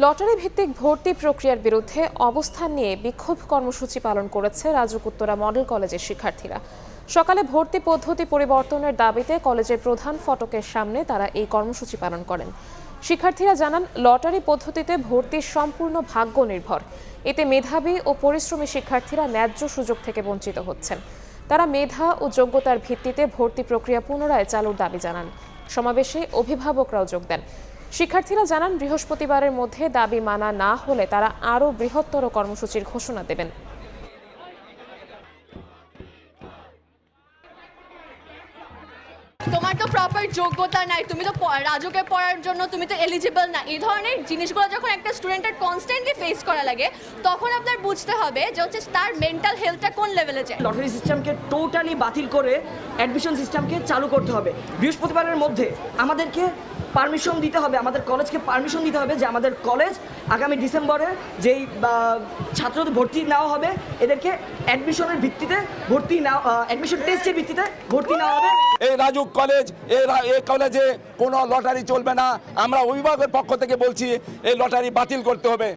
Lottery ভিত্তিক ভর্তি প্রক্রিয়ার বিরুদ্ধে অবস্থান নিয়ে বিক্ষোভ কর্মসূচি পালন করেছে রাজুক উত্তরা মডেল কলেজের শিক্ষার্থীরা। সকালে ভর্তি পদ্ধতি পরিবর্তনের দাবিতে কলেজের প্রধান ফটকের সামনে তারা এই কর্মসূচি পালন করেন। শিক্ষার্থীরা জানান, লটারি পদ্ধতিতে ভর্তি সম্পূর্ণ ভাগ্য নির্ভর। এতে মেধাবী ও পরিশ্রমী শিক্ষার্থীরা ন্যায্য সুযোগ থেকে বঞ্চিত হচ্ছেন। তারা মেধা ও যোগ্যতার ভিত্তিতে ভর্তি প্রক্রিয়া পুনরায় চালুর দাবি জানান। সমাবেশে অভিভাবকরাও যোগ দেন। শিক্ষার্থীরা জানান, বৃহস্পতিবারের মধ্যে দাবি মানা না হলে তারা আরও বৃহত্তর কর্মসূচির ঘোষণা দেবেন। তোমার তো প্রপার যোগ্যতা নাই, তুমি তো রাজুকে পড়ার জন্য তুমি তো এলিজিবল না। এই ধরনের জিনিসগুলো যখন একটা স্টুডেন্টের কনস্ট্যান্টলি ফেস করা লাগে, তখন আপনার বুঝতে হবে যে হচ্ছে তার মেন্টাল হেলথটা কোন লেভেলে যায়। লটারি সিস্টেমকে টোটালি বাতিল করে অ্যাডমিশন সিস্টেমকে চালু করতে হবে। বৃহস্পতিবারের মধ্যে আমাদেরকে পারমিশন দিতে হবে, আমাদের কলেজকে পারমিশন দিতে হবে যে আমাদের কলেজ আগামী ডিসেম্বরে যেই ছাত্রদের ভর্তি নেওয়া হবে, এদেরকে অ্যাডমিশনের ভিত্তিতে ভর্তি নেওয়া, অ্যাডমিশন টেস্টের ভিত্তিতে ভর্তি নেওয়া হবে। এই রাজুক কলেজ, এই কলেজে কোনো লটারি চলবে না। আমরা অভিভাবকের পক্ষ থেকে বলছি, এই লটারি বাতিল করতে হবে।